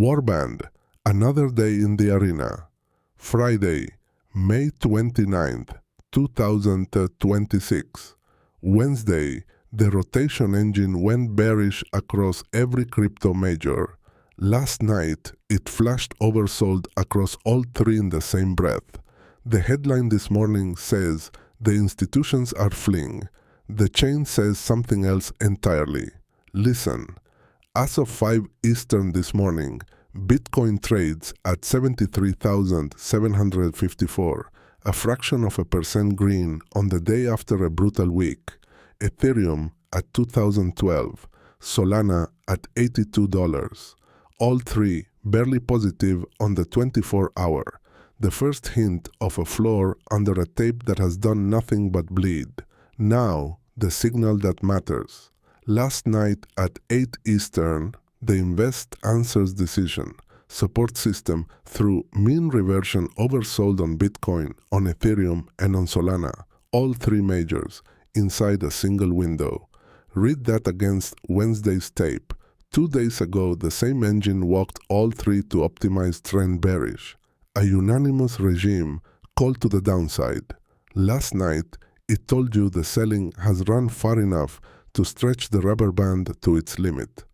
Warband, another day in the arena. Friday, May 29th, 2026. Wednesday, the rotation engine went bearish across every crypto major. Last night, it flashed oversold across all three in the same breath. The headline this morning says, "The institutions are fleeing." The chain says something else entirely. Listen. As of 5 Eastern this morning, Bitcoin trades at 73,754, a fraction of a percent green on the day after a brutal week. Ethereum at 2012, Solana at $82. All three barely positive on the 24-hour. The first hint of a floor under a tape that has done nothing but bleed. Now, the signal that matters. Last night at 8 Eastern, the InvestAnswers Decision Support System through mean reversion oversold on Bitcoin, on Ethereum, and on Solana, all three majors, inside a single window. Read that against Wednesday's tape. 2 days ago, the same engine walked all three to optimize trend bearish. A unanimous regime called to the downside. Last night, it told you the selling has run far enough to stretch the rubber band to its limit.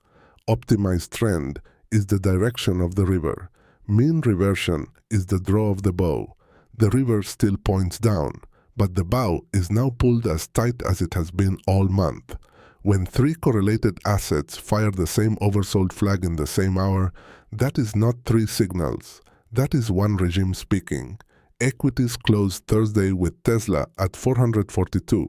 Optimized trend is the direction of the river. Mean reversion is the draw of the bow. The river still points down, but the bow is now pulled as tight as it has been all month. When three correlated assets fire the same oversold flag in the same hour, that is not three signals. That is one regime speaking. Equities closed Thursday with Tesla at 442.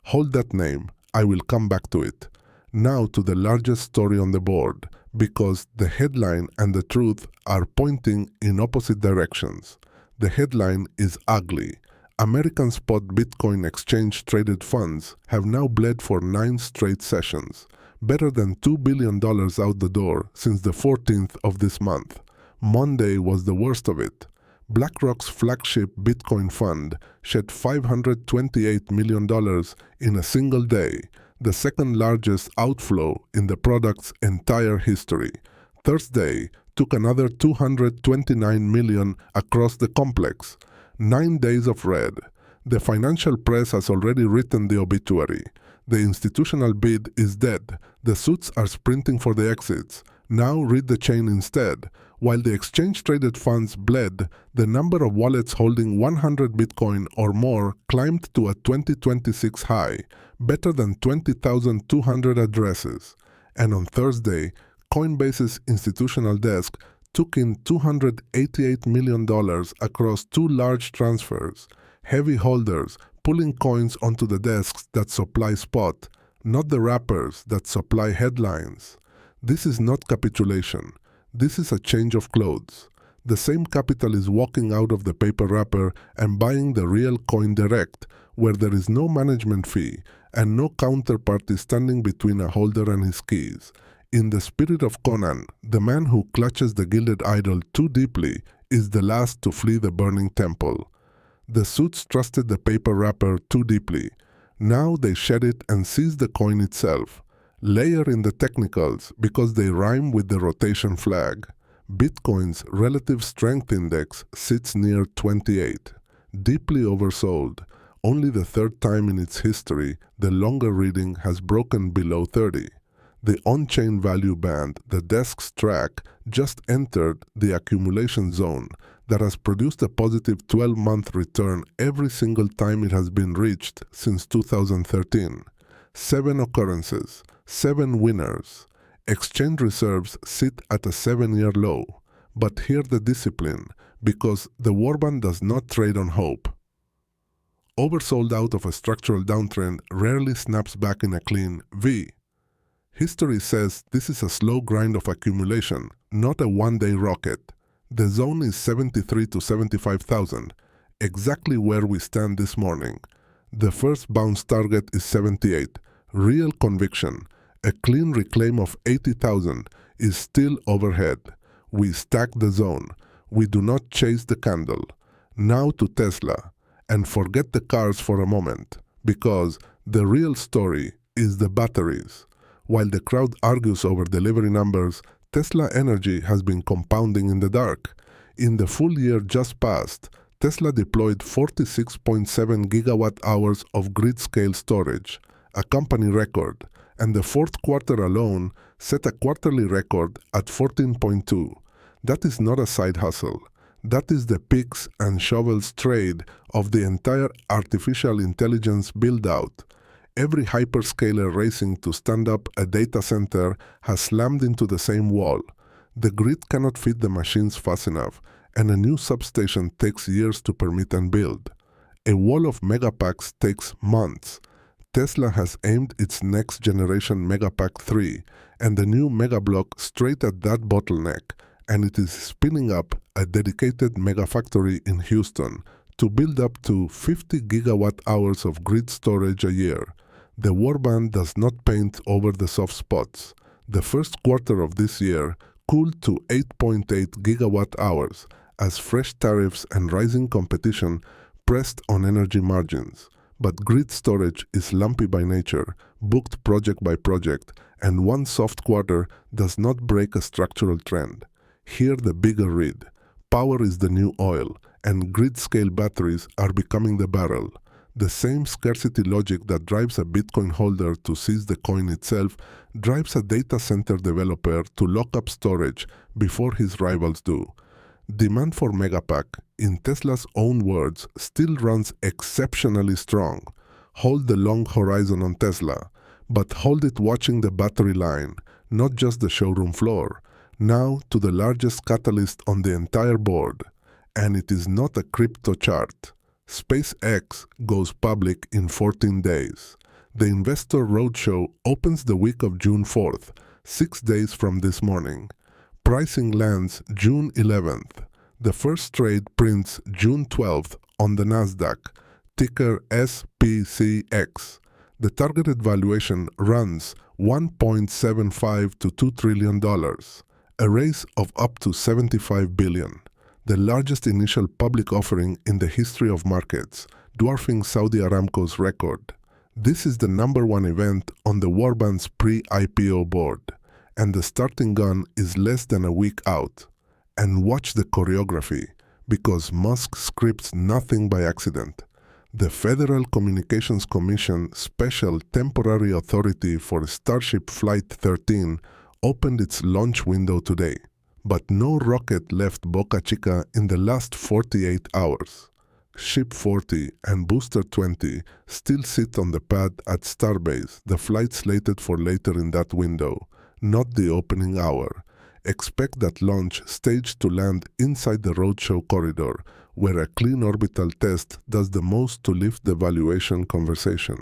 Hold that name. I will come back to it. Now to the largest story on the board, because the headline and the truth are pointing in opposite directions. The headline is ugly. American spot Bitcoin exchange-traded funds have now bled for 9 straight sessions, better than $2 billion out the door since the 14th of this month. Monday was the worst of it. BlackRock's flagship Bitcoin fund shed $528 million in a single day, the second largest outflow in the product's entire history. Thursday took another $229 million across the complex. 9 days of red. The financial press has already written the obituary. The institutional bid is dead. The suits are sprinting for the exits. Now read the chain instead. While the exchange-traded funds bled, the number of wallets holding 100 Bitcoin or more climbed to a 2026 high, better than 20,200 addresses. And on Thursday, Coinbase's institutional desk took in $288 million across 2 large transfers. Heavy holders pulling coins onto the desks that supply spot, not the wrappers that supply headlines. This is not capitulation. This is a change of clothes. The same capital is walking out of the paper wrapper and buying the real coin direct, where there is no management fee and no counterparty standing between a holder and his keys. In the spirit of Conan, the man who clutches the gilded idol too deeply is the last to flee the burning temple. The suits trusted the paper wrapper too deeply. Now they shed it and seize the coin itself. Layer in the technicals because they rhyme with the rotation flag. Bitcoin's relative strength index sits near 28. Deeply oversold. Only the third time in its history the longer reading has broken below 30. The on-chain value band, the desk's track, just entered the accumulation zone that has produced a positive 12-month return every single time it has been reached since 2013. 7 occurrences, 7 winners. Exchange reserves sit at a 7-year low. But hear the discipline, because the Warband does not trade on hope. Oversold out of a structural downtrend rarely snaps back in a clean V. History says this is a slow grind of accumulation, not a one-day rocket. The zone is 73 to 75,000, exactly where we stand this morning. The first bounce target is 78. Real conviction. A clean reclaim of 80,000 is still overhead. We stack the zone. We do not chase the candle. Now to Tesla. And forget the cars for a moment, because the real story is the batteries. While the crowd argues over delivery numbers, Tesla energy has been compounding in the dark. In the full year just passed, Tesla deployed 46.7 gigawatt-hours of grid-scale storage, a company record, and the fourth quarter alone set a quarterly record at 14.2. That is not a side hustle. That is the picks and shovels trade of the entire artificial intelligence build-out. Every hyperscaler racing to stand up a data center has slammed into the same wall. The grid cannot feed the machines fast enough, and a new substation takes years to permit and build. A wall of megapacks takes months. Tesla has aimed its next-generation Megapack 3 and the new Megablock straight at that bottleneck, and it is spinning up a dedicated megafactory in Houston to build up to 50 gigawatt-hours of grid storage a year. The Warband does not paint over the soft spots. The first quarter of this year cooled to 8.8 gigawatt-hours as fresh tariffs and rising competition pressed on energy margins. But grid storage is lumpy by nature, booked project by project, and one soft quarter does not break a structural trend. Hear the bigger read. Power is the new oil, and grid-scale batteries are becoming the barrel. The same scarcity logic that drives a Bitcoin holder to seize the coin itself drives a data center developer to lock up storage before his rivals do. Demand for Megapack, in Tesla's own words, still runs exceptionally strong. Hold the long horizon on Tesla, but hold it watching the battery line, not just the showroom floor. Now to the largest catalyst on the entire board, and it is not a crypto chart. SpaceX goes public in 14 days. The investor roadshow opens the week of June 4th, 6 days from this morning. Pricing lands June 11th. The first trade prints June 12th on the Nasdaq, ticker SPCX. The targeted valuation runs $1.75 to $2 trillion, a raise of up to $75 billion, the largest initial public offering in the history of markets, dwarfing Saudi Aramco's record. This is the #1 event on the Warband's pre-IPO board, and the starting gun is less than a week out. And watch the choreography, because Musk scripts nothing by accident. The Federal Communications Commission Special Temporary Authority for Starship Flight 13 opened its launch window today, but no rocket left Boca Chica in the last 48 hours. Ship 40 and Booster 20 still sit on the pad at Starbase, the flight slated for later in that window, not the opening hour. Expect that launch stage to land inside the roadshow corridor, where a clean orbital test does the most to lift the valuation conversation.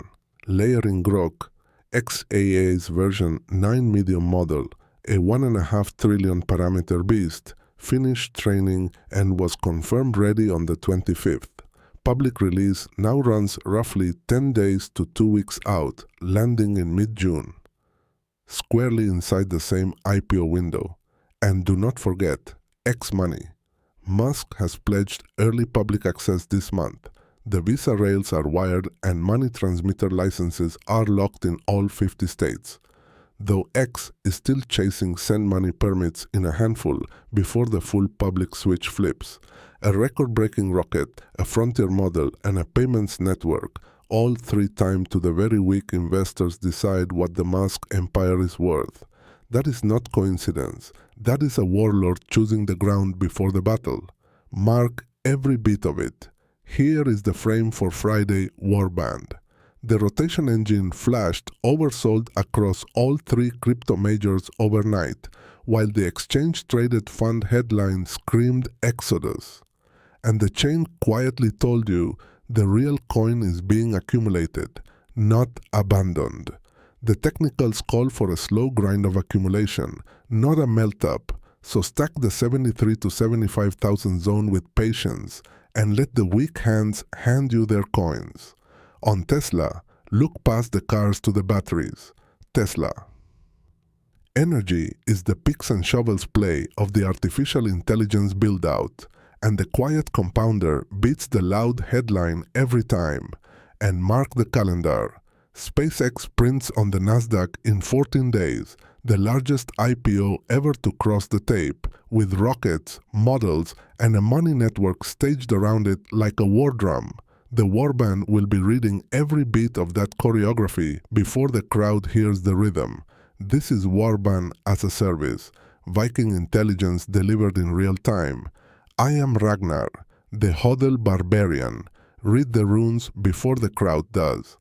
Layering Grok, XAA's version 9 medium model, a 1.5 trillion parameter beast, finished training and was confirmed ready on the 25th. Public release now runs roughly 10 days to 2 weeks out, landing in mid-June, squarely inside the same IPO window. And do not forget, X money. Musk has pledged early public access this month. The Visa rails are wired and money transmitter licenses are locked in all 50 states. Though X is still chasing send money permits in a handful before the full public switch flips. A record-breaking rocket, a frontier model, and a payments network, all 3 timed to the very weak investors decide what the Musk empire is worth. That is not coincidence. That is a warlord choosing the ground before the battle. Mark every bit of it. Here is the frame for Friday Warband. The rotation engine flashed oversold across all 3 crypto majors overnight, while the exchange-traded fund headline screamed Exodus. And the chain quietly told you the real coin is being accumulated, not abandoned. The technicals call for a slow grind of accumulation, not a melt-up, so stack the 73 to 75,000 zone with patience and let the weak hands hand you their coins. On Tesla, look past the cars to the batteries. Tesla. Energy is the picks and shovels play of the artificial intelligence build-out, and the quiet compounder beats the loud headline every time. And mark the calendar. SpaceX prints on the Nasdaq in 14 days, the largest IPO ever to cross the tape, with rockets, models, and a money network staged around it like a war drum. The Warband will be reading every beat of that choreography before the crowd hears the rhythm. This is Warband as a service, Viking intelligence delivered in real time. I am Ragnar, the HODLBARBARIan. Read the runes before the crowd does.